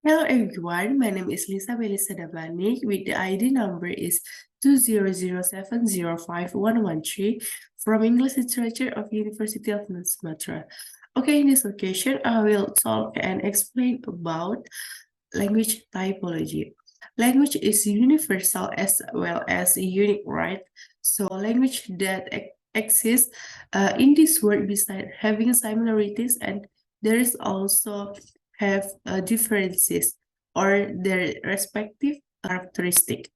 Hello everyone, my name is Meylisa Damanik with the ID number is 20070505113 from English Literature of University of North Sumatra. Okay, in this occasion, I will talk and explain about language typology. Language is universal as well as unique, right? So language that exists in this world beside having similarities, and there is also have differences or their respective characteristic.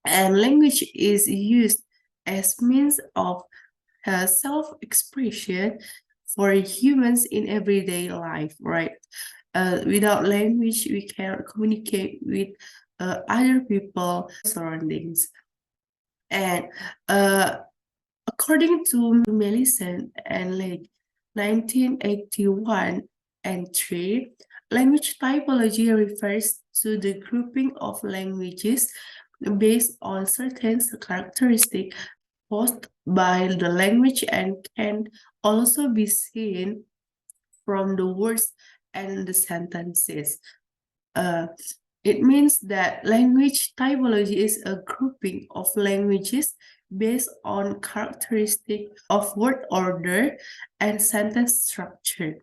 And language is used as means of self-expression for humans in everyday life, right? Without language, we cannot communicate with other people, surroundings. And according to Meylisa and like 1981 and 3, language typology refers to the grouping of languages based on certain characteristics posed by the language and can also be seen from the words and the sentences. It means that language typology is a grouping of languages based on characteristics of word order and sentence structure.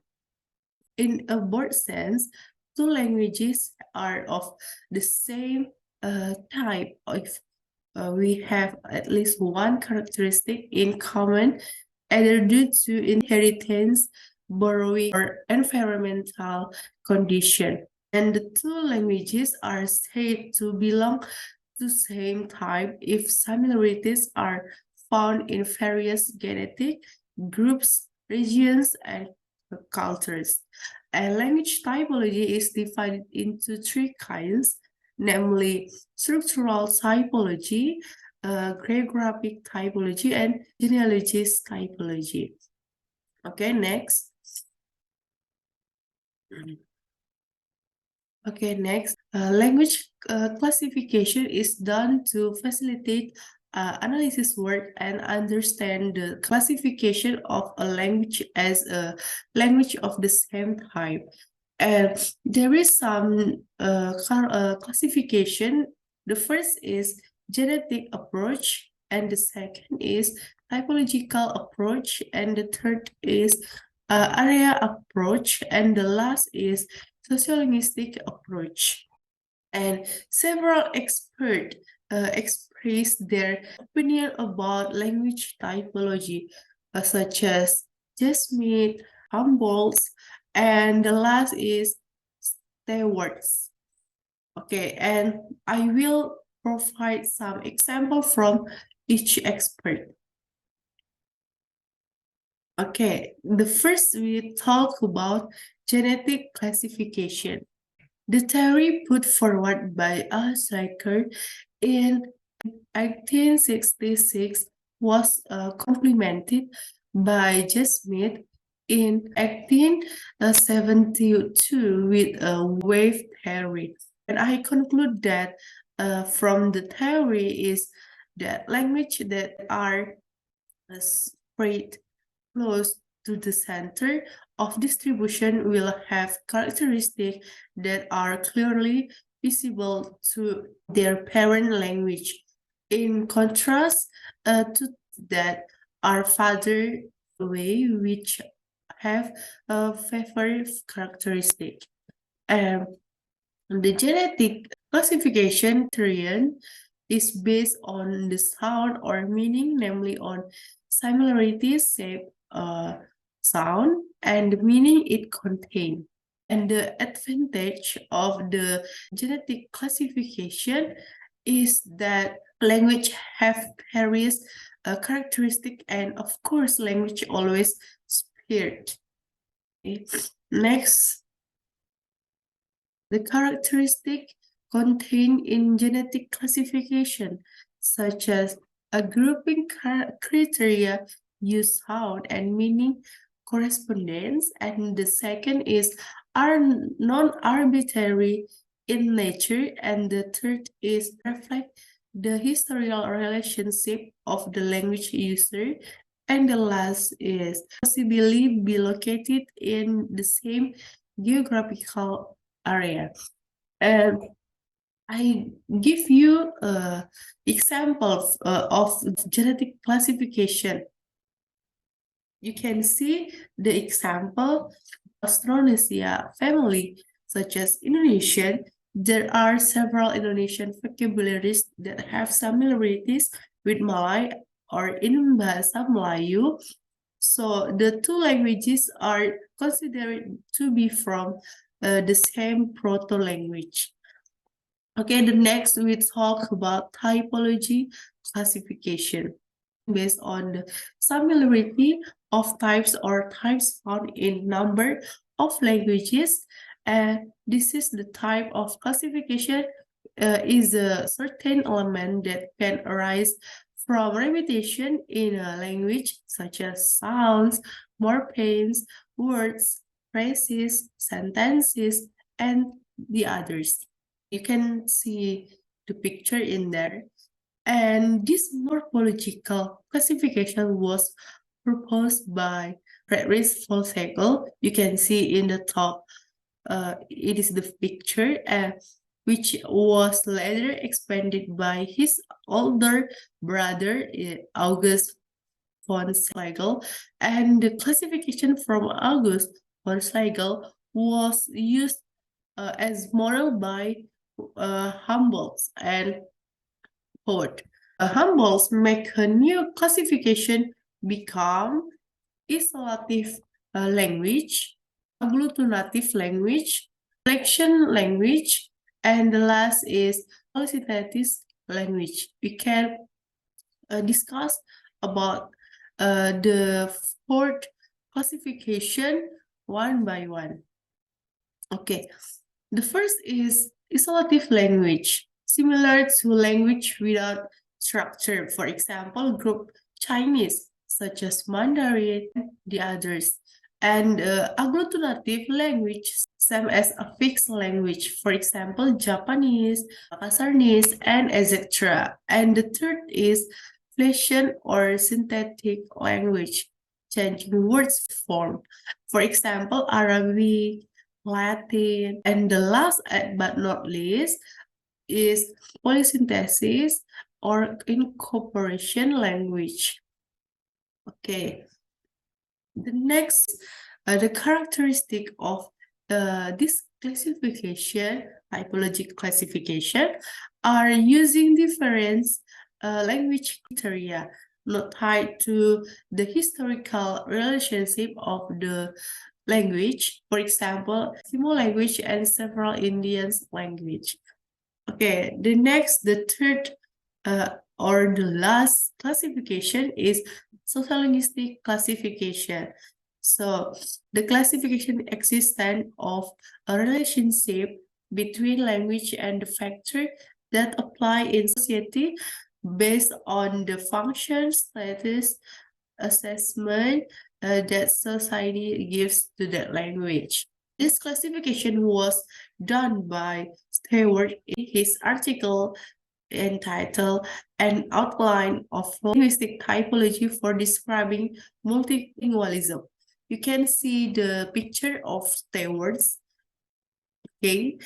In a broad sense, two languages are of the same type if we have at least one characteristic in common, either due to inheritance, borrowing, or environmental condition. And the two languages are said to belong to same type if similarities are found in various genetic groups, regions, and cultures. And language typology is divided into three kinds, namely structural typology, geographic typology, and genealogist typology. Okay, next. Okay, next. Language classification is done to facilitate analysis work and understand the classification of a language as a language of the same type. And there is some classification. The first is genetic approach, and the second is typological approach, and the third is area approach, and the last is sociolinguistic approach. And several experts express their opinion about language typology, such as Smith, Humboldt, and the last is Stewart's. Okay, and I will provide some example from each expert. Okay, the first we talk about genetic classification. The theory put forward by Alzheimer in 1866 was complemented by Smith in 1872 with a wave theory. And I conclude that from the theory is that language that are spread close to the center of distribution will have characteristics that are clearly visible to their parent language. In contrast to that are further away, which have a favorite characteristic. The genetic classification theory is based on the sound or meaning, namely on similarities, shape, sound, and the meaning it contains. And the advantage of the genetic classification is that language have various characteristics, and of course, language always spared. Okay. Next, the characteristic contained in genetic classification, such as a grouping criteria, use sound and meaning correspondence, and the second is are non-arbitrary in nature, and the third is reflect the historical relationship of the language user, and the last is possibly be located in the same geographical area. And I give you examples of genetic classification. You can see the example Austronesia family, such as Indonesian. There are several Indonesian vocabularies that have similarities with Malay or in Bahasa Melayu. So the two languages are considered to be from the same proto-language. Okay, the next we talk about typology classification based on the similarity of types or types found in number of languages. And this is the type of classification is a certain element that can arise from repetition in a language, such as sounds, morphemes, words, phrases, sentences, and the others. You can see the picture in there. And this morphological classification was proposed by Friedrich Volkswagen. You can see in the top, it is the picture, which was later expanded by his older brother, August von Schlegel. And the classification from August von Schlegel was used as model by Humboldt and Ford. Humboldt make a new classification become isolative language, agglutinative language, collection language, and the last is qualitative language. We can discuss about the fourth classification one by one. Okay, the first is isolative language, similar to language without structure. For example, group Chinese, such as Mandarin, the others. And agglutinative language, same as a fixed language. For example, Japanese, Cantonese, and etc. And the third is flexion or synthetic language, changing words form. For example, Arabic, Latin, and the last but not least is polysynthesis or incorporation language. Okay, the next, the characteristic of this classification, typology classification, are using different language criteria not tied to the historical relationship of the language. For example, Eskimo language and several Indian language. Okay, the third or the last classification is sociolinguistic classification. So the classification existence of a relationship between language and the factor that apply in society based on the function, status, assessment that society gives to that language. This classification was done by Stewart in his article entitled An Outline of Linguistic Typology for Describing Multilingualism. You can see the picture of Stewart's. Okay.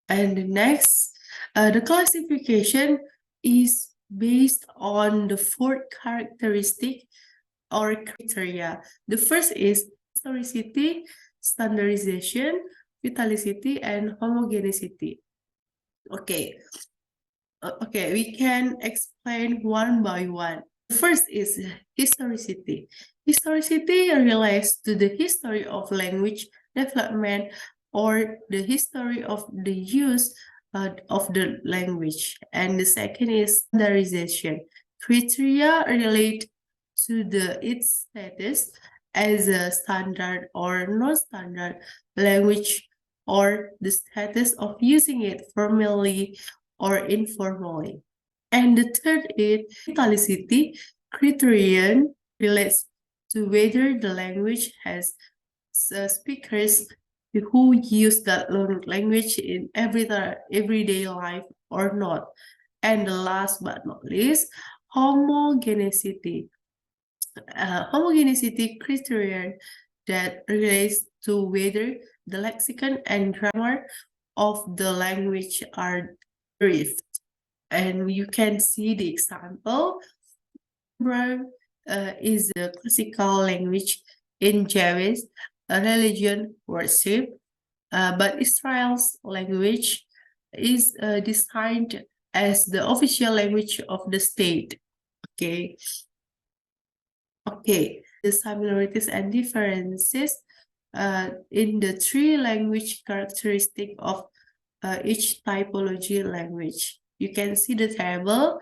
And the next, the classification is based on the four characteristic or criteria. The first is historicity, standardization, vitalicity, and homogeneity. Okay. Okay, we can explain one by one. The first is historicity. Historicity relates to the history of language development or the history of the use of the language. And the second is standardization. Criteria relate to its status as a standard or non-standard language or the status of using it formally or informally. And the third is vitalicity. Criterion relates to whether the language has speakers who use that language in everyday life or not. And the last but not least, homogeneity. Homogeneity criterion that relates to whether the lexicon and grammar of the language are derived. And you can see the example. Hebrew is a classical language in Jewish religion worship, but Israel's language is designed as the official language of the state. Okay. The similarities and differences in the three language characteristic of each typology language. You can see the table.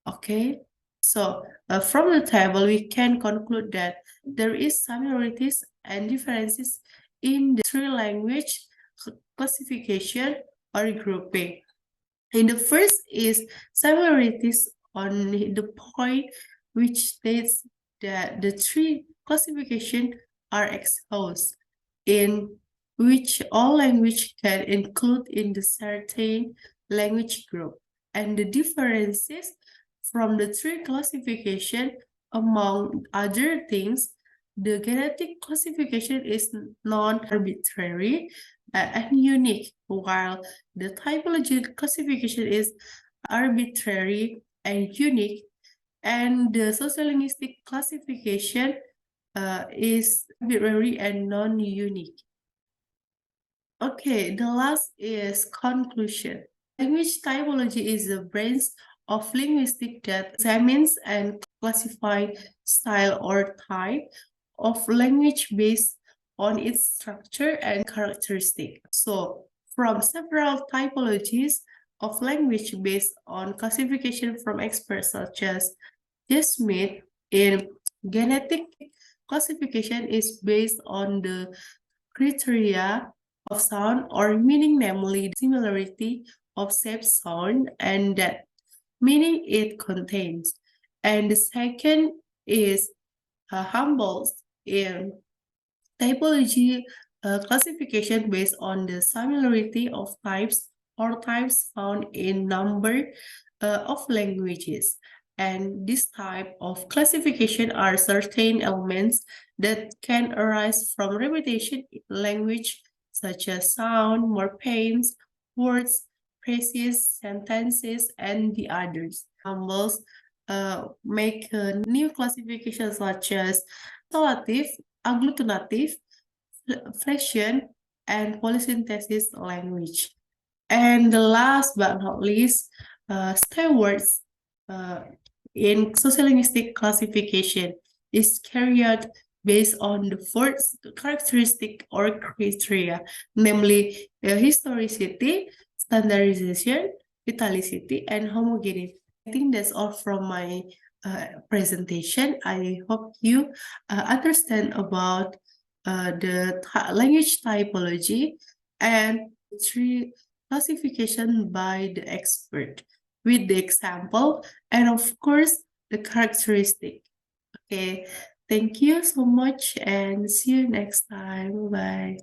Okay. So from the table, we can conclude that there is similarities and differences in the three language classification or grouping. And the first is similarities on the point which states that the three classifications are exposed, in which all language can include in the certain language group. And the differences from the three classification, among other things, the genetic classification is non-arbitrary and unique, while the typology classification is arbitrary and unique, and the sociolinguistic classification is arbitrary and non-unique. Okay, the last is conclusion. Language typology is a branch of linguistics that examines and classifies style or type of language based on its structure and characteristic. So, from several typologies of language based on classification from experts such as Smith in genetic classification is based on the criteria of sound or meaning, namely the similarity of shape sound and that meaning it contains. And the second is Humboldt's in typology classification based on the similarity of types or types found in number of languages. And this type of classification are certain elements that can arise from repetition in language, such as sound, morphemes, words, phrases, sentences, and the others. Humboldt's make new classifications such as consolative, agglutinative, flexion, and polysynthesis language. And the last but not least, Stewart's in sociolinguistic classification is carried out based on the first characteristic or criteria, namely historicity, standardization, vitalicity, and homogeneity. I think that's all from my presentation. I hope you understand about the language typology and three classification by the expert with the example and of course the characteristic. Okay, thank you so much and see you next time. Bye.